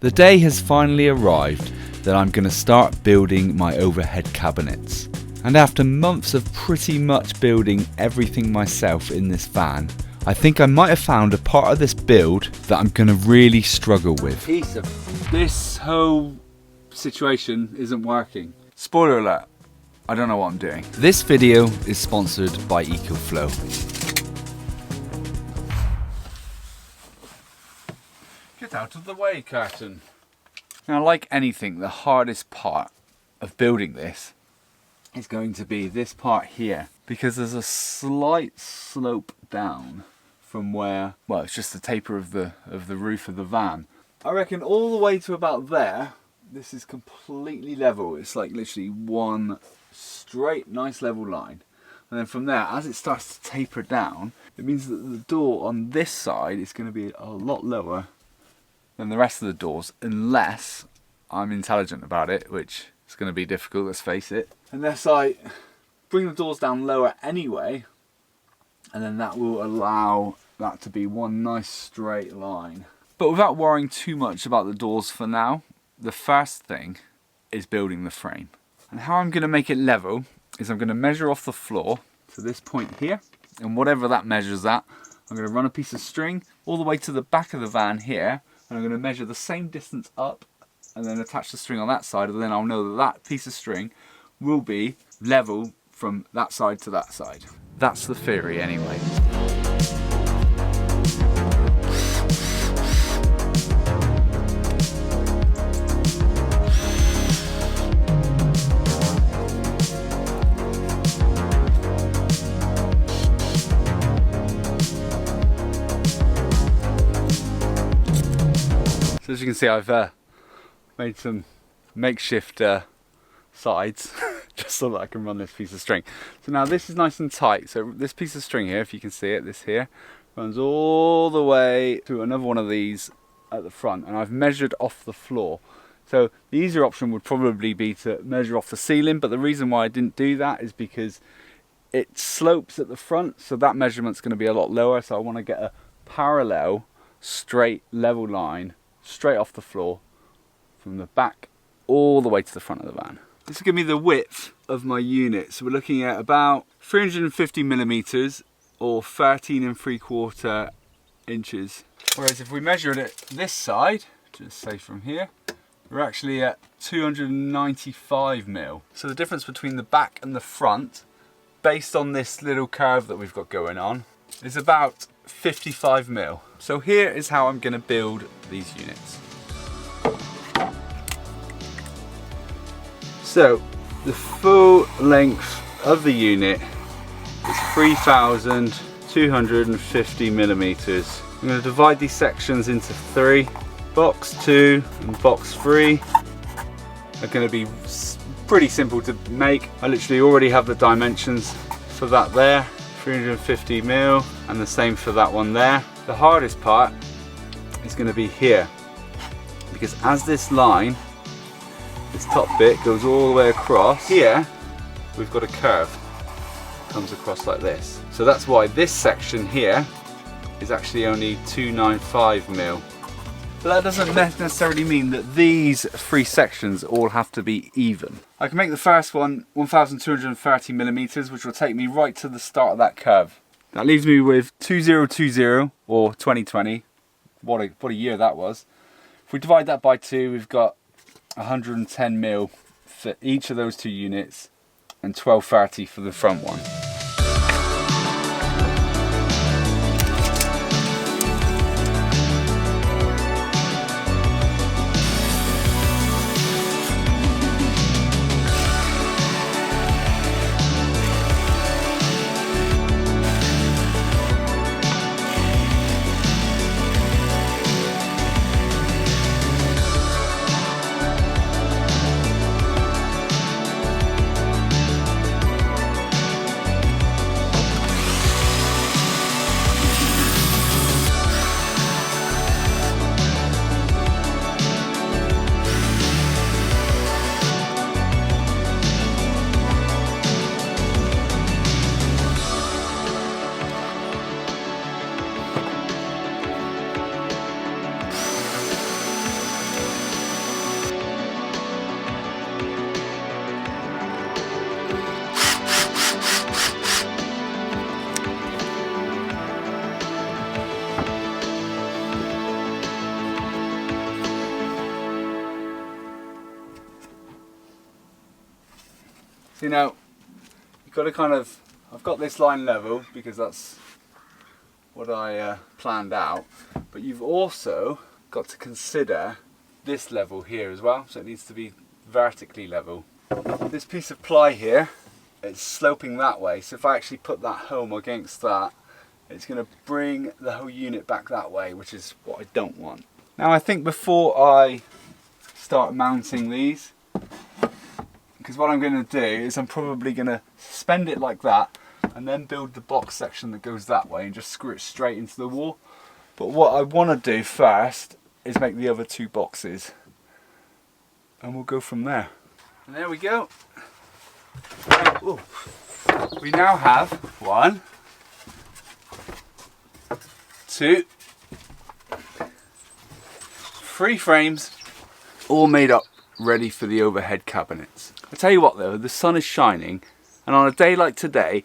The day has finally arrived that I'm going to start building my overhead cabinets. And after months of pretty much building everything myself in this van, I think I might have found a part of this build that I'm going to really struggle with. This whole situation isn't working. Spoiler alert, I don't know what I'm doing. This video is sponsored by Ecoflow. Get out of the way, curtain. Now, like anything, the hardest part of building this is going to be this part here, because there's a slight slope down from where, well, it's just the taper of the roof of the van. I reckon all the way to about there, this is completely level. It's like literally one straight, nice level line. And then from there, as it starts to taper down, it means that the door on this side is going to be a lot lower than the rest of the doors, unless I'm intelligent about it, which is going to be difficult, let's face it. Unless I bring the doors down lower anyway, and then that will allow that to be one nice straight line. But without worrying too much about the doors for now, the first thing is building the frame. And how I'm going to make it level is I'm going to measure off the floor to this point here, and whatever that measures at, I'm going to run a piece of string all the way to the back of the van here, and I'm going to measure the same distance up and then attach the string on that side, and then I'll know that that piece of string will be level from that side to that side. That's the theory anyway. So as you can see, I've made some makeshift sides just so that I can run this piece of string. So now this is nice and tight. So this piece of string here, if you can see it, this here, runs all the way to another one of these at the front, and I've measured off the floor. So the easier option would probably be to measure off the ceiling, but the reason why I didn't do that is because it slopes at the front, so that measurement's going to be a lot lower. So I want to get a parallel, straight, level line straight off the floor from the back all the way to the front of the van. This will give me the width of my unit. So we're looking at about 350 millimeters or 13 3/4 inches. Whereas if we measure it this side, just say from here, we're actually at 295 mil. So the difference between the back and the front, based on this little curve that we've got going on, is about 55 mil. So here is how I'm going to build these units. So the full length of the unit is 3,250 millimeters. I'm going to divide these sections into three. Box 2 and box 3 are going to be pretty simple to make. I literally already have the dimensions for that there, 350 mil, and the same for that one there. The hardest part is going to be here, because as this line, this top bit goes all the way across, here we've got a curve that comes across like this. So that's why this section here is actually only 295 mil. But that doesn't necessarily mean that these three sections all have to be even. I can make the first one 1,230 millimeters, which will take me right to the start of that curve. That leaves me with 2020 or 2020. What a year that was. If we divide that by 2, we've got 110 mil for each of those two units and 1230 for the front one. So now, you've got to kind of, I've got this line level because that's what I planned out, but you've also got to consider this level here as well, so it needs to be vertically level. This piece of ply here, it's sloping that way, so if I actually put that home against that, it's going to bring the whole unit back that way, which is what I don't want. Now I think before I start mounting these, because what I'm going to do is I'm probably going to suspend it like that and then build the box section that goes that way and just screw it straight into the wall. But what I want to do first is make the other two boxes and we'll go from there. And there we go. Ooh. We now have 1, 2, 3 frames all made up, ready for the overhead cabinets. I tell you what though, the sun is shining, and on a day like today,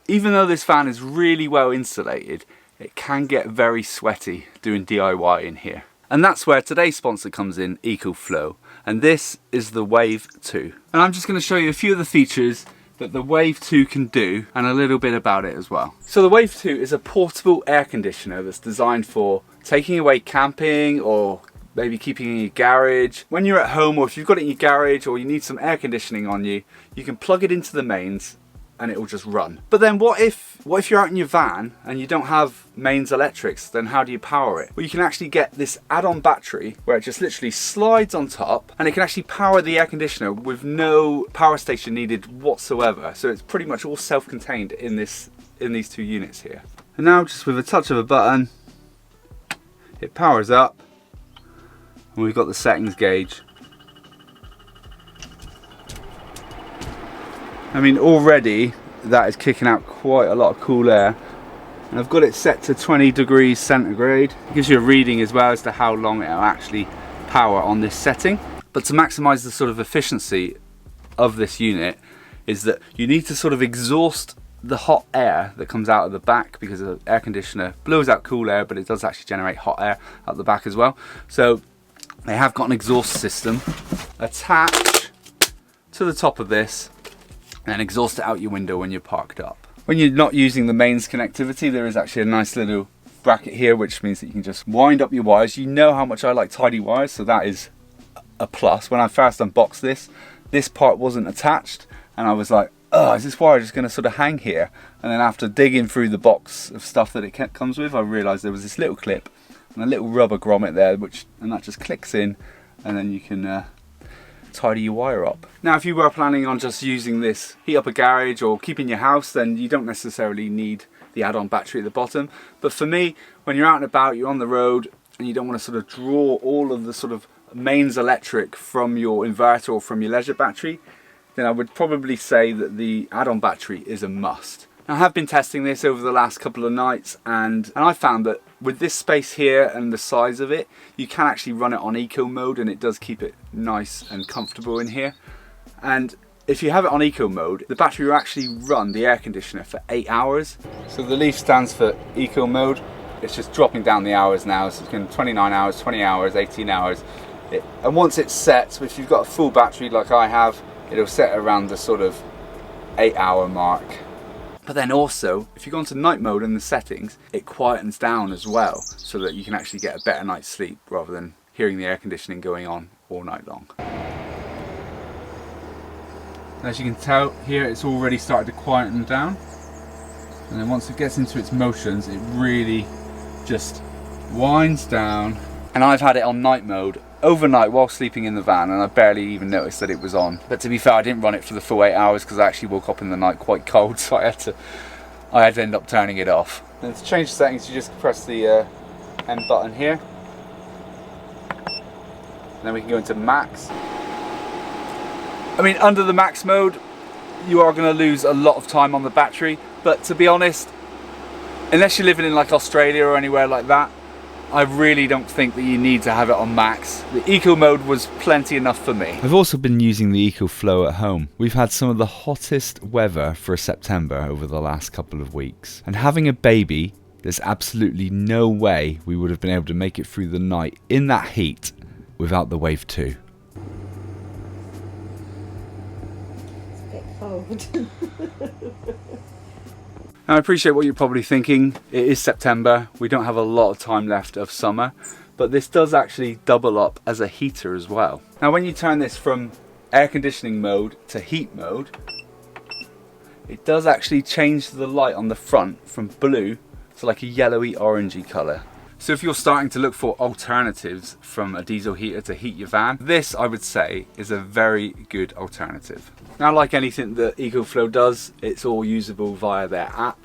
even though this van is really well insulated, it can get very sweaty doing DIY in here. And that's where today's sponsor comes in, Ecoflow, and this is the Wave 2. And I'm just going to show you a few of the features that the Wave 2 can do and a little bit about it as well. So the Wave 2 is a portable air conditioner that's designed for taking away camping or maybe keeping in your garage. When you're at home, or if you've got it in your garage or you need some air conditioning on you, you can plug it into the mains and it will just run. But then what if you're out in your van and you don't have mains electrics, then how do you power it? Well, you can actually get this add-on battery where it just literally slides on top and it can actually power the air conditioner with no power station needed whatsoever. So it's pretty much all self-contained in these two units here. And now just with a touch of a button, it powers up and we've got the settings gauge. I mean, already that is kicking out quite a lot of cool air, and I've got it set to 20 degrees centigrade. It gives you a reading as well as to how long it'll actually power on this setting. But to maximize the sort of efficiency of this unit is that you need to sort of exhaust the hot air that comes out of the back, because the air conditioner blows out cool air, but it does actually generate hot air out the back as well. So they have got an exhaust system attached to the top of this, and exhaust it out your window when you're parked up. When you're not using the mains connectivity, there is actually a nice little bracket here, which means that you can just wind up your wires. You know how much I like tidy wires, so that is a plus. When I first unboxed this part wasn't attached, and I was like, oh, is this wire just going to sort of hang here? And then after digging through the box of stuff that it comes with, I realised there was this little clip and a little rubber grommet there, and that just clicks in, and then you can tidy your wire up. Now if you were planning on just using this, heat up a garage or keep in your house, then you don't necessarily need the add-on battery at the bottom. But for me, when you're out and about, you're on the road and you don't want to sort of draw all of the sort of mains electric from your inverter or from your leisure battery, then I would probably say that the add-on battery is a must. Now, I have been testing this over the last couple of nights, and I found that with this space here and the size of it, you can actually run it on eco mode, and it does keep it nice and comfortable in here. And if you have it on eco mode, the battery will actually run the air conditioner for 8 hours. So the leaf stands for eco mode. It's just dropping down the hours now, so it's going 29 hours, 20 hours, 18 hours. And once it's set, so if you've got a full battery like I have, it'll set around the sort of 8-hour mark. But then also, if you go into night mode in the settings, it quietens down as well, so that you can actually get a better night's sleep rather than hearing the air conditioning going on all night long. As you can tell here, it's already started to quieten down, and then once it gets into its motions, it really just winds down. And I've had it on night mode overnight while sleeping in the van, and I barely even noticed that it was on. But to be fair, I didn't run it for the full 8 hours because I actually woke up in the night quite cold, so I had to end up turning it off. And to change the settings, you just press the M button here, and then we can go into max. I mean, under the max mode, you are going to lose a lot of time on the battery, but to be honest, unless you're living in like Australia or anywhere like that, I really don't think that you need to have it on max. The eco mode was plenty enough for me. I've also been using the Ecoflow at home. We've had some of the hottest weather for September over the last couple of weeks. And having a baby, there's absolutely no way we would have been able to make it through the night in that heat without the Wave 2. It's a bit cold. involved. Now, I appreciate what you're probably thinking. It is September, we don't have a lot of time left of summer, but this does actually double up as a heater as well. Now when you turn this from air conditioning mode to heat mode, it does actually change the light on the front from blue to like a yellowy orangey colour. So if you're starting to look for alternatives from a diesel heater to heat your van, this I would say is a very good alternative. Now, like anything that Ecoflow does, it's all usable via their app.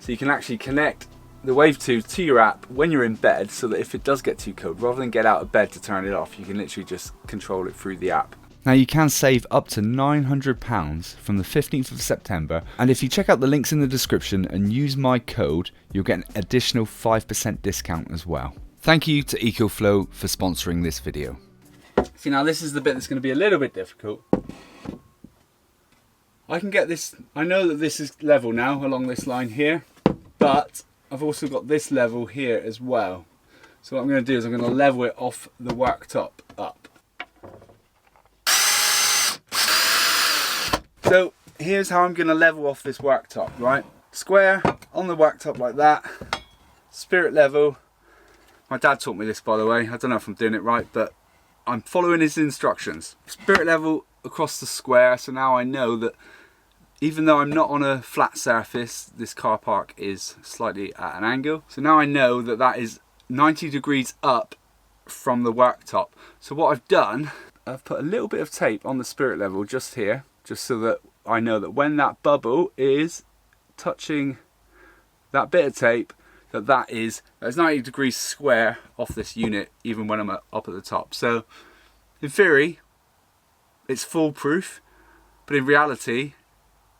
So you can actually connect the Wave 2 to your app when you're in bed, so that if it does get too cold, rather than get out of bed to turn it off, you can literally just control it through the app. Now you can save up to £900 from the 15th of September, and if you check out the links in the description and use my code, you'll get an additional 5% discount as well. Thank you to Ecoflow for sponsoring this video. See, now this is the bit that's going to be a little bit difficult. I can get this, I know that this is level now along this line here, but I've also got this level here as well. So what I'm going to do is I'm going to level it off the worktop up. So here's how I'm going to level off this worktop, right? Square on the worktop like that, spirit level. My dad taught me this, by the way. I don't know if I'm doing it right, but I'm following his instructions. Spirit level across the square, so now I know that even though I'm not on a flat surface, this car park is slightly at an angle. So now I know that that is 90 degrees up from the worktop. So what I've done, I've put a little bit of tape on the spirit level just here, just so that I know that when that bubble is touching that bit of tape, that's 90 degrees square off this unit, even when I'm up at the top. So in theory, it's foolproof, but in reality,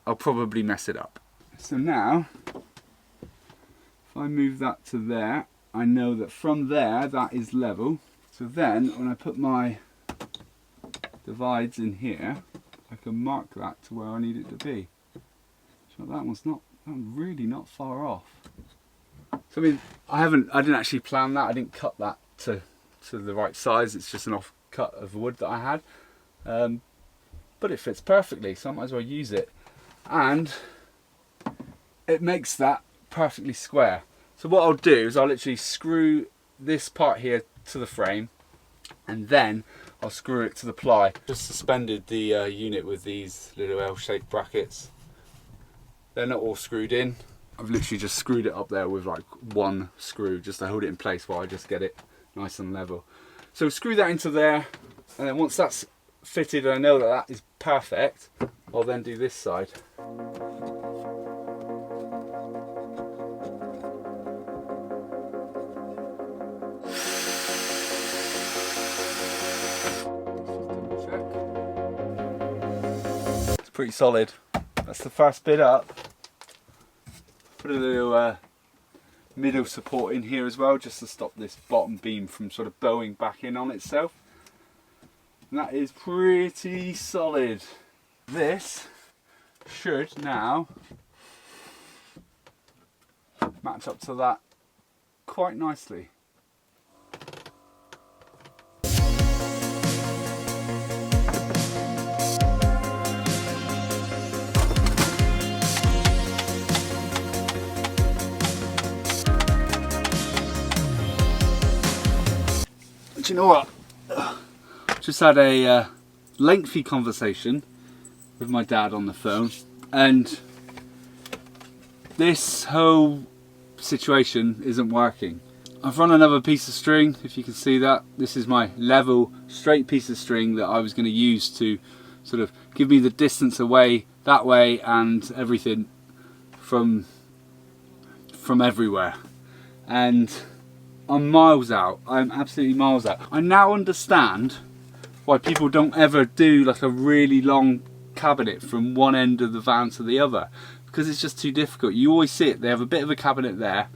I'll probably mess it up. So now, if I move that to there, I know that from there, that is level. So then, when I put my divides in here, I can mark that to where I need it to be. So that one's really not far off. So I mean, I didn't actually plan that. I didn't cut that to the right size. It's just an off cut of wood that I had. But it fits perfectly, so I might as well use it. And it makes that perfectly square. So what I'll do is I'll literally screw this part here to the frame, and then I'll screw it to the ply. Just suspended the unit with these little L-shaped brackets. They're not all screwed in. I've literally just screwed it up there with like one screw just to hold it in place while I just get it nice and level. So screw that into there, and then once that's fitted and I know that that is perfect, I'll then do this side. It's pretty solid. That's the first bit up. Put a little middle support in here as well, just to stop this bottom beam from sort of bowing back in on itself. And that is pretty solid. This should now match up to that quite nicely. Do you know what? Just had a lengthy conversation with my dad on the phone, and this whole situation isn't working. I've run another piece of string, if you can see that. This is my level straight piece of string that I was going to use to sort of give me the distance away that way and everything from everywhere. And I'm miles out. I'm absolutely miles out. I now understand why people don't ever do like a really long cabinet from one end of the van to the other, because it's just too difficult. You always see it, they have a bit of a cabinet there,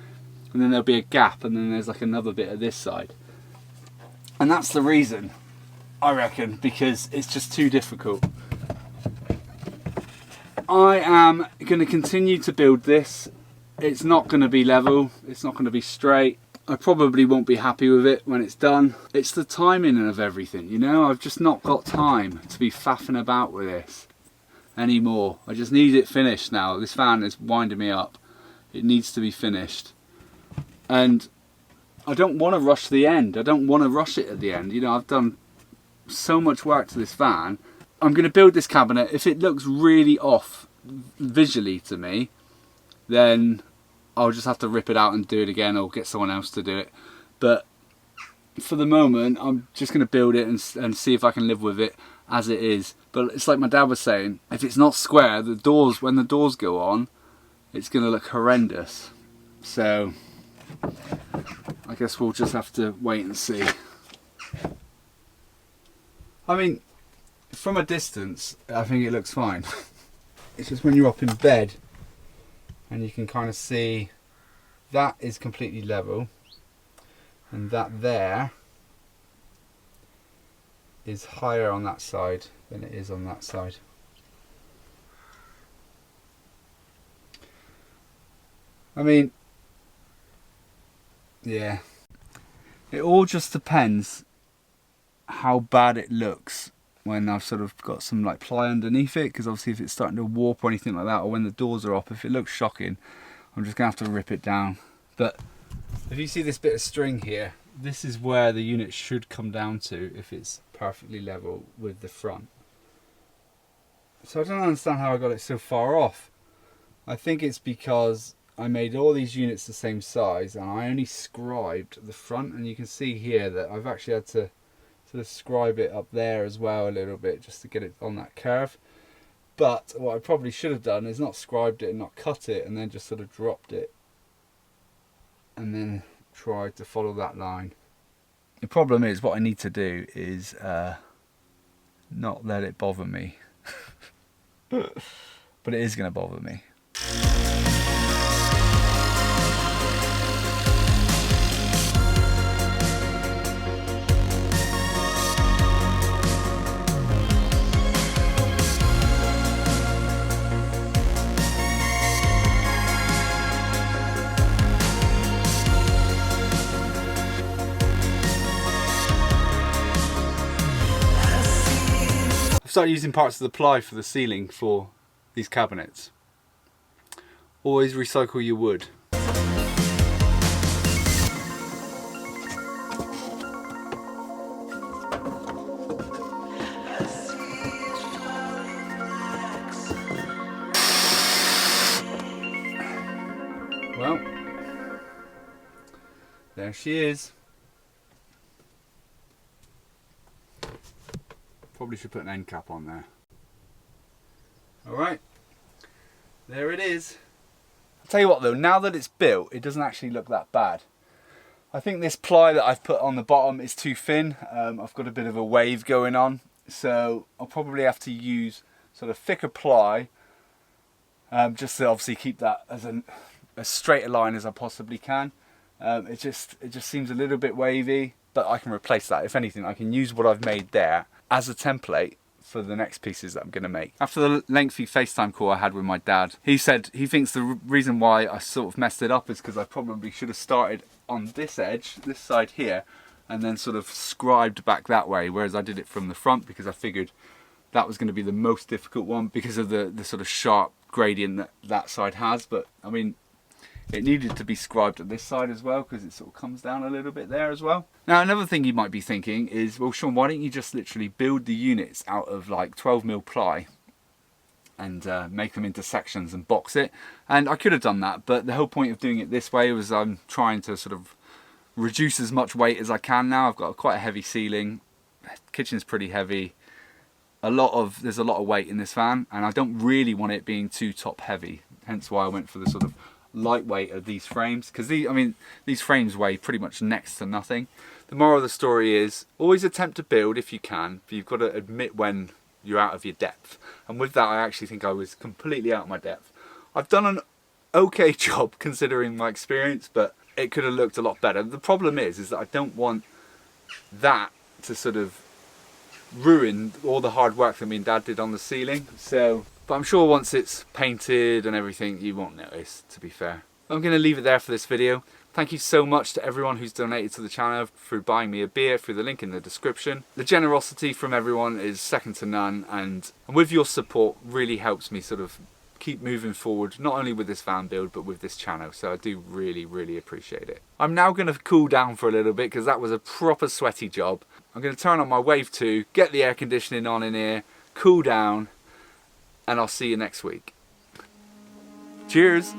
and then there'll be a gap, and then there's like another bit of this side. And that's the reason, I reckon, because it's just too difficult. I am going to continue to build this. It's not going to be level, it's not going to be straight. I probably won't be happy with it when it's done. It's the timing of everything, you know? I've just not got time to be faffing about with this. anymore. I just need it finished now. This fan is winding me up. It needs to be finished. And I don't want to rush the end. I don't want to rush it at the end. You know, I've done so much work to this van. I'm going to build this cabinet. If it looks really off visually to me, then I'll just have to rip it out and do it again, or get someone else to do it. But for the moment, I'm just going to build it and see if I can live with it as it is. But it's like my dad was saying, if it's not square, the doors, when the doors go on, it's going to look horrendous. So I guess we'll just have to wait and see. I mean, from a distance, I think it looks fine. It's just when you're up in bed and you can kind of see that is completely level, and that there is higher on that side than it is on that side. I mean, yeah, it all just depends how bad it looks when I've sort of got some like ply underneath it, because obviously if it's starting to warp or anything like that, or when the doors are up, if it looks shocking, I'm just gonna have to rip it down. But if you see this bit of string here, this is where the unit should come down to if it's perfectly level with the front. So I don't understand how I got it so far off. I think it's because I made all these units the same size and I only scribed the front, and you can see here that I've actually had to sort of scribe it up there as well a little bit just to get it on that curve. But what I probably should have done is not scribed it and not cut it, and then just sort of dropped it and then tried to follow that line. The problem is, what I need to do is not let it bother me. But it is going to bother me. I've started using parts of the ply for the ceiling for these cabinets. Always recycle your wood. Well, there she is. Probably should put an end cap on there. Alright, there it is. I'll tell you what though, now that it's built, it doesn't actually look that bad. I think this ply that I've put on the bottom is too thin. I've got a bit of a wave going on, so I'll probably have to use sort of thicker ply, just to obviously keep that as straight a line as I possibly can. It just seems a little bit wavy, but I can replace that. If anything, I can use what I've made there as a template for the next pieces that I'm going to make. After the lengthy FaceTime call I had with my dad, he said he thinks the reason why I sort of messed it up is because I probably should have started on this edge, this side here, and then sort of scribed back that way, whereas I did it from the front because I figured that was going to be the most difficult one because of the sort of sharp gradient that side has. But I mean, it needed to be scribed at this side as well because it sort of comes down a little bit there as well. Now another thing you might be thinking is, well Sean, why don't you just literally build the units out of like 12mm ply and make them into sections and box it? And I could have done that, but the whole point of doing it this way was I'm trying to sort of reduce as much weight as I can now. I've got quite a heavy ceiling, kitchen's pretty heavy, there's a lot of weight in this van, and I don't really want it being too top heavy, hence why I went for the sort of lightweight of these frames, because these frames weigh pretty much next to nothing. The moral of the story is always attempt to build if you can, but you've got to admit when you're out of your depth, and with that I actually think I was completely out of my depth. I've done an okay job considering my experience, but it could have looked a lot better. The problem is that I don't want that to sort of ruin all the hard work that me and Dad did on the ceiling. But I'm sure once it's painted and everything, you won't notice, to be fair. I'm going to leave it there for this video. Thank you so much to everyone who's donated to the channel through buying me a beer through the link in the description. The generosity from everyone is second to none, and with your support really helps me sort of keep moving forward, not only with this van build but with this channel, so I do really appreciate it. I'm now going to cool down for a little bit because that was a proper sweaty job. I'm going to turn on my Wave 2, get the air conditioning on in here, cool down, and I'll see you next week. Cheers!